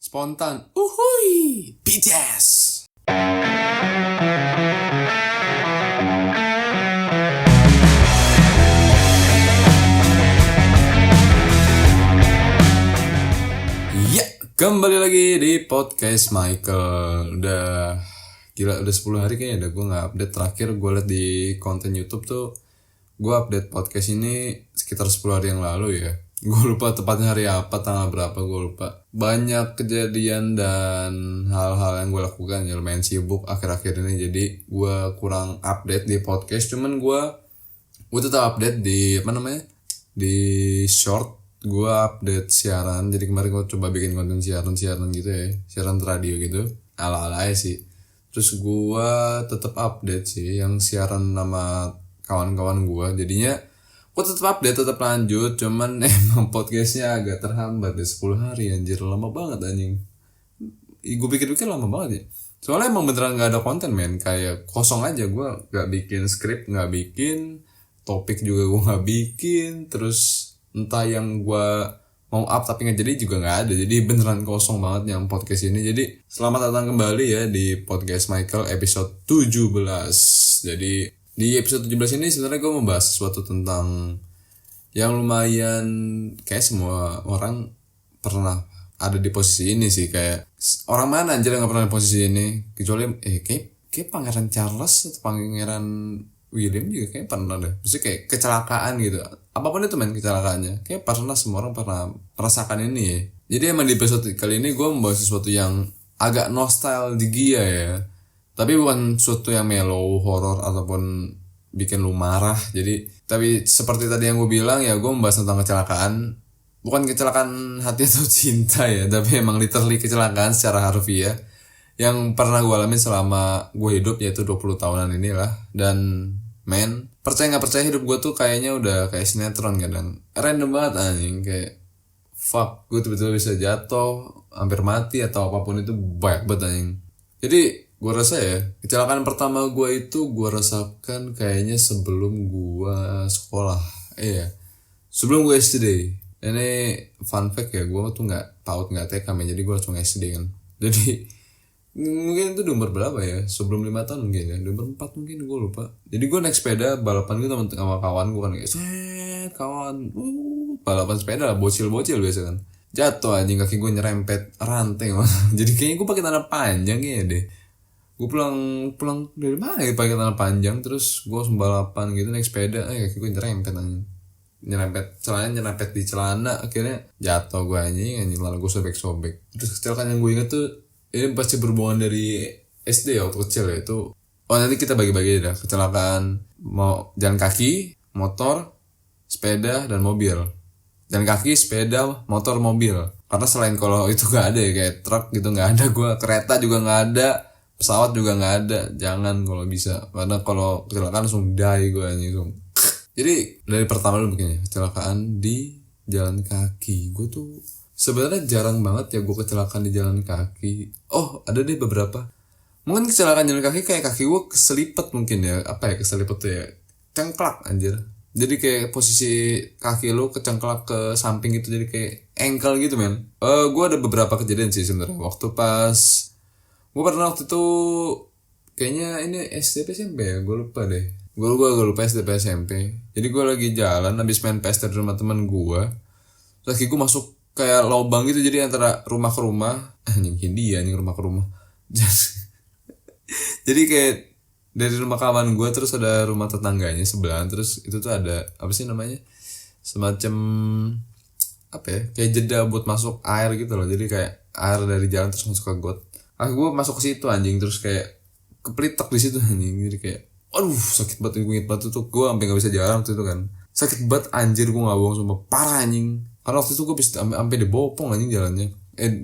Spontan. Uhuy. BTS. Ya, kembali lagi di podcast Michael. Udah 10 hari kayaknya gue gak update. Terakhir gue liat di konten YouTube tuh, gue update podcast ini sekitar 10 hari yang lalu ya. Gue lupa tepatnya hari apa, tanggal berapa, gue lupa. Banyak kejadian dan hal-hal yang gue lakukan ya, lumayan sibuk akhir-akhir ini. Jadi gue kurang update di podcast. Cuman gue tetap update di di short. Gue update siaran. Jadi kemarin gue coba bikin konten siaran gitu ya, siaran radio gitu, ala-ala sih. Terus gue tetap update sih yang siaran sama kawan-kawan gue. Jadinya gue tetap update, tetap lanjut. Cuman emang podcastnya agak terhambat deh, 10 hari anjir, lama banget anjing. Gue pikir-pikir lama banget ya. Soalnya emang beneran gak ada konten men, kayak kosong aja. Gue gak bikin skrip, gak bikin topik juga, gue gak bikin. Terus entah yang gue mau up tapi gak jadi juga gak ada. Jadi beneran kosong banget yang podcast ini. Jadi selamat datang kembali ya di podcast Michael episode 17. Jadi di episode 17 ini sebenarnya gue membahas sesuatu tentang yang lumayan kayak semua orang pernah ada di posisi ini sih. Kayak orang mana anjir yang gak pernah di posisi ini, kecuali kayak Pangeran Charles atau Pangeran William juga kayak pernah deh. Maksudnya kayak kecelakaan gitu, apapun itu men kecelakaannya, kayak pernah, semua orang pernah merasakan ini ya. Jadi emang di episode kali ini gue membahas sesuatu yang agak nostalgia ya, tapi bukan sesuatu yang mellow, horor ataupun bikin lu marah. Tapi seperti tadi yang gue bilang ya, gue membahas tentang kecelakaan. Bukan kecelakaan hati atau cinta ya, tapi emang literally kecelakaan secara harfiah yang pernah gue alamin selama gue hidup, yaitu 20 tahunan inilah. Dan men, percaya gak percaya, hidup gue tuh kayaknya udah kayak sinetron kadang. Random banget anjing, kayak fuck, gue tiba-tiba bisa jatuh, hampir mati atau apapun itu, banyak banget anjing. Jadi gue rasa ya, kecelakaan pertama gue itu gue rasakan kayaknya sebelum gue sekolah. Sebelum gue SD. Ini fun fact ya, gue tuh gak PAUD, gak TK ya, jadi gue langsung SD kan. Jadi mungkin itu di umur berapa ya, sebelum 5 tahun mungkin ya, di umur 4 mungkin, gue lupa. Jadi gue naik sepeda balapan gitu sama kawan gue kan, kayak kawan balapan sepeda lah, bocil biasa kan. Jatuh anjing, kaki gue nyerempet ranting. Jadi kayaknya gue pakai celana panjang ya deh. Gue pulang dari mana ya pakai celana panjang, terus gue langsung balapan gitu naik sepeda, kaki gue nyerempet anjing. Nyerempet di celana, akhirnya jatuh gue anjing, lalu gue sobek. Terus kecelakaan yang gue ingat tuh, ini pasti berhubungan dari SD ya, waktu kecil ya itu. Nanti kita bagi-bagi dah, kecelakaan mau jalan kaki, motor, sepeda, dan mobil. Jalan kaki, sepeda, motor, mobil. Karena selain kalau itu gak ada ya, kayak truk gitu gak ada gue, kereta juga gak ada, pesawat juga gak ada. Jangan kalau bisa, karena kalau kecelakaan langsung die gue anjing. Jadi dari pertama dulu begini, kecelakaan di jalan kaki. Gue tuh sebenarnya jarang banget ya gue kecelakaan di jalan kaki. Oh, ada deh beberapa. Mungkin kecelakaan jalan kaki kayak kaki gue keselipet mungkin ya. Apa ya keselipet tuh ya? Cengklak anjir. Jadi kayak posisi kaki lu kecengklak ke samping gitu, jadi kayak ankle gitu men. Gue ada beberapa kejadian sih sebenarnya. Waktu waktu itu kayaknya ini SD SMP ya, gue lupa deh. Gue lupa SD SMP. Jadi gue lagi jalan habis main PS di rumah teman gue. Kaki gue masuk kayak lubang gitu, jadi antara rumah ke rumah. Rumah ke rumah. Jadi kayak dari rumah kawan gue terus ada rumah tetangganya sebelah, terus itu tuh ada apa sih namanya, semacam apa ya, kayak jeda buat masuk air gitu loh. Jadi kayak air dari jalan terus masuk ke got. Gue masuk ke situ anjing, terus kayak kepelitek di situ anjing. Jadi kayak aduh sakit banget, gue inget banget tuh, gue sampai gak bisa jalan waktu itu kan. Sakit banget anjir, gue gak bohong, sumpah parah anjing. Karena waktu itu gue bisa sampai dibopong anjing jalannya,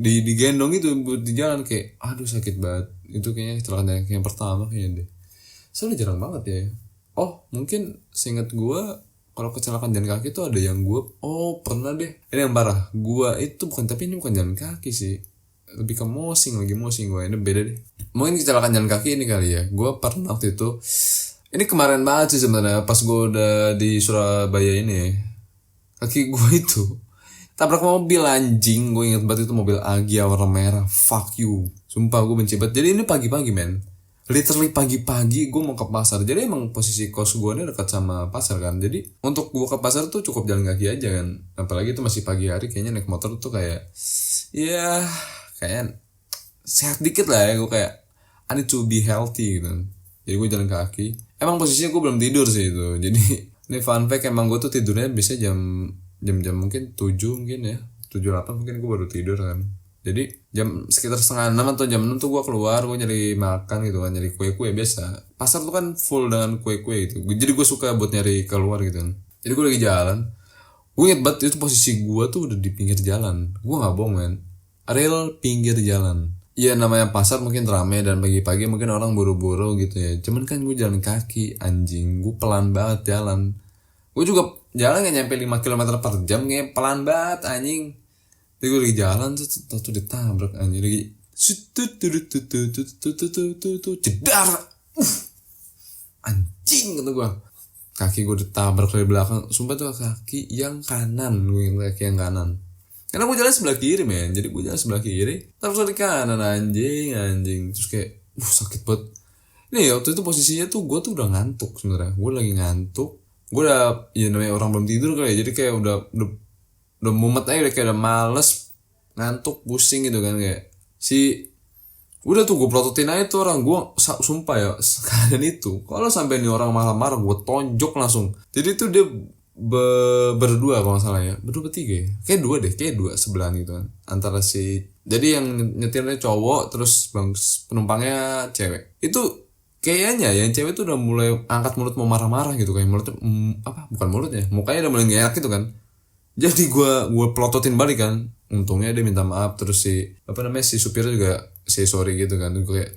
digendong gitu buat di jalan, kayak aduh sakit banget. Itu kayaknya kecelakaan yang pertama kayaknya deh. Soalnya jarang banget ya. Oh mungkin seingat gue kalau kecelakaan jalan kaki tuh ada yang gue pernah deh. Ini yang parah, gue itu ini bukan jalan kaki sih, lebih ke mosing gue. Ini beda deh. Mungkin kecelakaan jalan kaki ini kali ya. Gue pernah waktu itu, ini kemarin banget sih sebenarnya, pas gue udah di Surabaya ini, kaki gue itu tabrak mobil anjing. Gue inget banget itu mobil Agya warna merah. Fuck you. Sumpah gue benci banget. Jadi ini pagi-pagi men. Literally pagi-pagi gue mau ke pasar. Jadi emang posisi kos gue ini dekat sama pasar kan. Jadi untuk gue ke pasar tuh cukup jalan kaki aja kan. Apalagi itu masih pagi hari, kayaknya naik motor tuh kayak ya kayak sehat dikit lah ya. Gue kayak I need to be healthy gitu. Jadi gue jalan kaki. Emang posisinya gue belum tidur sih itu. Jadi ini fun fact, emang gue tuh tidurnya biasanya jam mungkin 7 mungkin ya. 7-8 mungkin gue baru tidur kan. Jadi jam sekitar 5:30 atau jam 6 tuh gue keluar, gue nyari makan gitu kan, nyari kue-kue biasa. Pasar tuh kan full dengan kue-kue gitu. Jadi gue suka buat nyari keluar gitu kan. Jadi gue lagi jalan. Gue inget banget itu posisi gue tuh udah di pinggir jalan. Gue gak bohong men. Real pinggir jalan. Iya namanya pasar mungkin rame dan pagi-pagi mungkin orang buru-buru gitu ya. Cuman kan gue jalan kaki anjing. Gue pelan banget jalan. Gue juga jalan gak nyampe 5 km per jam. Kayak pelan banget anjing. Jadi gue lagi jalan tuh ditabrak anjing. Lagi jedar. Anjing kata gue. Kaki gue ditabrak dari belakang. Sumpah tuh kaki yang kanan. Gue ingat kaki yang kanan. Karena gue jalan sebelah kiri men. Jadi gue jalan sebelah kiri terus di kanan anjing. Terus kayak sakit banget. Nih waktu itu posisinya tuh gue tuh udah ngantuk sebenarnya. Gue lagi ngantuk. Gue udah ya namanya orang belum tidur kali ya. Jadi kayak udah mumet aja, udah kayak udah males, ngantuk, pusing gitu kan. Kayak udah tuh gue prototin aja tuh orang. Gue sumpah ya sekalian itu kalau sampai nih orang marah-marah gue tonjok langsung. Jadi tuh dia berdua kalau nggak salah ya, berdua bertiga ya, kayak dua sebelahan gitu kan, antara jadi yang nyetirnya cowok terus penumpangnya cewek. Itu kayaknya yang cewek tuh udah mulai angkat mulut mau marah-marah gitu, kayak mulutnya bukan mulutnya, mukanya udah mulai nggak enak gitu kan. Jadi gue pelototin balik kan, untungnya dia minta maaf, terus si supirnya juga say sorry gitu kan. Gue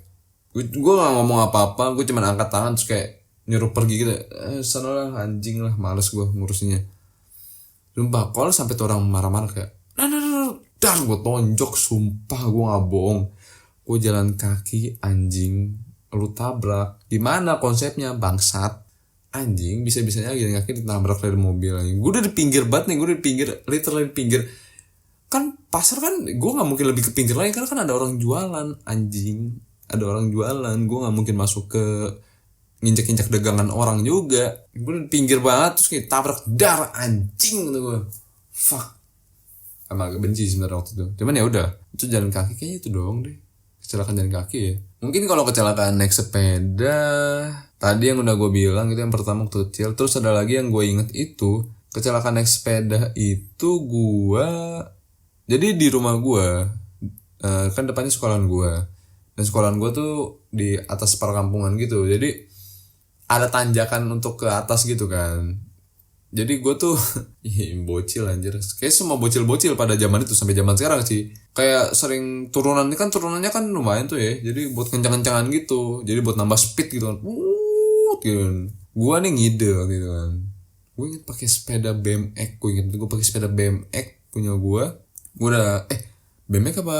nggak ngomong apa-apa, gue cuma angkat tangan terus kayak nyuruh pergi gitu. Sana lah anjing lah, males gue ngurusinnya. Sumpah kalau sampai tuh orang marah-marah kayak dar gue tonjok. Sumpah gue gak bohong. Gue jalan kaki anjing, lu tabrak. Gimana konsepnya bangsat anjing? Bisa-bisanya jalan kaki ditabrak dari mobil anjing. Gue udah di pinggir banget nih, gue udah di pinggir, literally di pinggir. Kan pasar kan gue gak mungkin lebih ke pinggir lagi karena kan ada orang jualan anjing. Ada orang jualan, gue gak mungkin masuk ke nginjek-injek dagangan orang juga. Gue pinggir banget terus kayak tabrak dar anjing gitu gue. Fuck. Emang agak benci sebenarnya waktu itu. Cuman ya udah, itu jalan kaki kayaknya itu doang deh. Kecelakaan jalan kaki ya. Mungkin kalau kecelakaan naik sepeda tadi yang udah gue bilang itu yang pertama waktu kecil. Terus ada lagi yang gue inget itu kecelakaan naik sepeda itu gue. Jadi di rumah gue kan depannya sekolahan gue. Dan sekolahan gue tuh di atas perkampungan gitu. Jadi ada tanjakan untuk ke atas gitu kan. Jadi gue tuh bocil anjir. Kayak semua bocil-bocil pada zaman itu sampai zaman sekarang sih. Kayak sering turunannya kan lumayan tuh ya. Jadi buat kencang-kencangan gitu. Jadi buat nambah speed gitu kan. Gitu. Gue nih ngide gitu kan. Gue inget pakai sepeda BMX. Gue pakai sepeda BMX punya gue. Gue udah BMX apa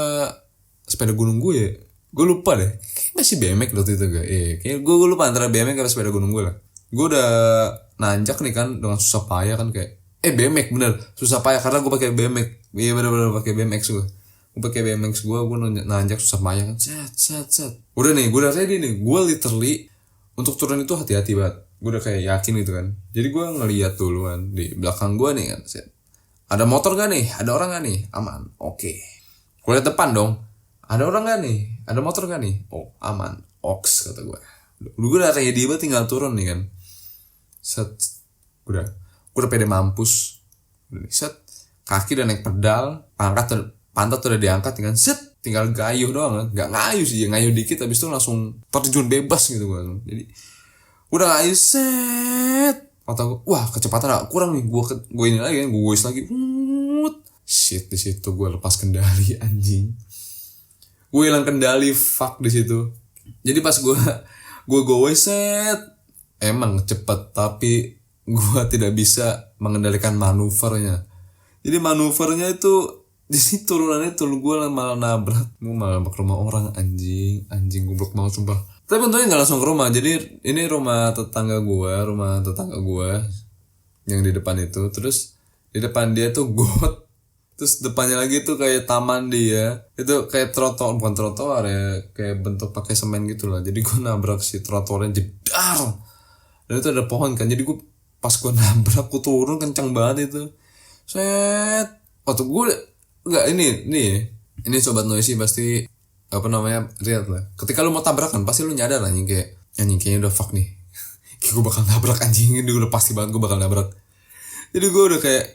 sepeda gunung gue ya? Gue lupa deh. Kayaknya masih BMX waktu itu gak? Kayaknya gue lupa antara BMX atau sepeda gunung gue lah. Gue udah nanjak nih kan dengan susah payah kan kayak BMX bener susah payah karena gue pakai BMX. Iya bener-bener pakai BMX gue. Gue pakai BMX gue nanjak susah payah kan. Set. Udah nih, gue udah ready nih. Gue literally untuk turun itu hati-hati banget. Gue udah kayak yakin gitu kan. Jadi gue ngeliat dulu kan di belakang gue nih kan. Set. Ada motor gak nih? Ada orang gak nih? Aman. Oke. Gue liat depan dong. Ada orang gak nih? Ada motor gak nih? Oh aman. Oks kata gue. Gue udah ready banget tinggal turun nih kan. Set. Gue udah pede mampus. Set. Kaki udah naik pedal. Pantat udah diangkat kan. Set. Tinggal gayuh doang kan. Gak ngayuh sih. Ngayuh dikit habis itu langsung terjun bebas gitu gue. Jadi udah ngayuh set. Kata gue, wah kecepatan gak kurang nih. Gue ini lagi kan. Gue goes lagi. Shit, di situ gue lepas kendali anjing. Gue hilang kendali, fuck di situ. Jadi pas gue goes set, emang cepet tapi gue tidak bisa mengendalikan manuvernya. Jadi manuvernya itu di sini turunannya tuh gue malah nabrak. Gue malah ke rumah orang anjing goblok banget sumpah. Tapi untungnya nggak langsung ke rumah. Jadi ini rumah tetangga gue yang di depan itu. Terus di depan dia tuh got. Terus depannya lagi tuh kayak taman dia. Itu kayak trotoar, bukan trotoar ya, kayak bentuk pakai semen gitu lah. Jadi gue nabrak si trotoarnya jedar. Dan itu ada pohon kan. Jadi gue pas gue nabrak, gue turun kencang banget itu. Set. Waktu gue enggak ini sobat noisy pasti apa namanya lihat lah. Ketika lu mau tabrakan pasti lu nyadar anjing kayak anjing kayaknya udah fuck nih. Kayak gue bakal nabrak anjing ini udah pasti banget gue bakal nabrak. Jadi gue udah kayak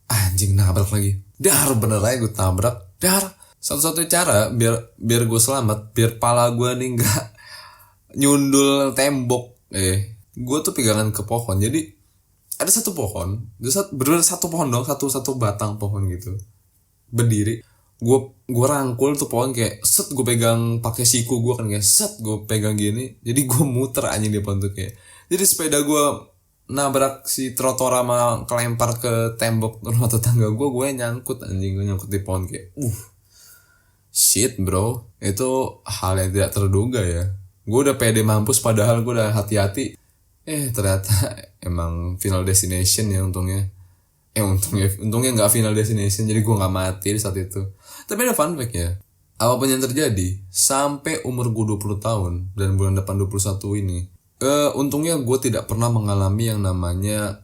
anjing nabrak lagi. Dar bener aja gue tabrak. Dar. Satu-satunya cara biar gue selamat, biar pala gue nih nggak nyundul tembok. Gue tuh pegangan ke pohon. Jadi ada satu pohon, bener satu pohon dong, satu batang pohon gitu. Berdiri. Gue rangkul tuh pohon kayak set gue pegang pakai siku gue kan kayak set gue pegang gini. Jadi gue muter anjing di pohon tuh kayak. Jadi sepeda gue nabrak si trotoar sama kelempar ke tembok rumah tetangga gue nyangkut anjing, gue nyangkut di pohon kayak shit bro, itu hal yang tidak terduga ya. Gue udah pede mampus padahal gue udah hati-hati, ternyata emang final destination ya untungnya nggak final destination, jadi gue nggak mati di saat itu. Tapi ada fun fact ya, apapun yang terjadi sampai umur gue 20 tahun dan bulan depan 21 ini, untungnya gue tidak pernah mengalami yang namanya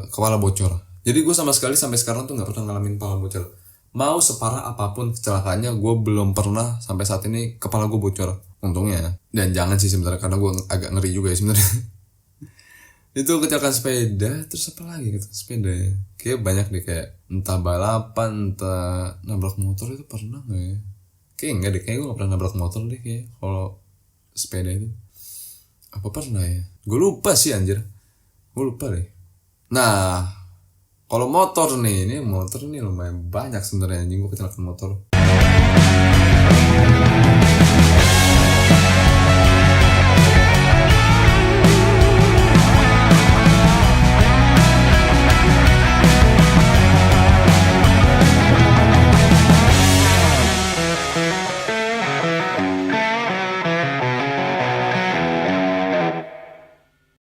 kepala bocor. Jadi gue sama sekali sampai sekarang tuh gak pernah ngalamin kepala bocor. Mau separah apapun kecelakaannya, gue belum pernah sampai saat ini kepala gue bocor. Untungnya. Dan jangan sih sebenarnya, karena gue agak ngeri juga ya sebenarnya. Itu kecelakaan sepeda, terus apa lagi gitu sepeda ya. Kayak banyak deh, kayak entah balapan, entah nabrak motor itu pernah gak ya? Kayak enggak deh, kayak gue gak pernah nabrak motor deh kayak kalau sepeda itu. Apa pernah ya? Gue lupa sih anjir. Gue lupa deh. Nah, kalau motor nih lumayan banyak sebenarnya anjing gue kecelakaan motor.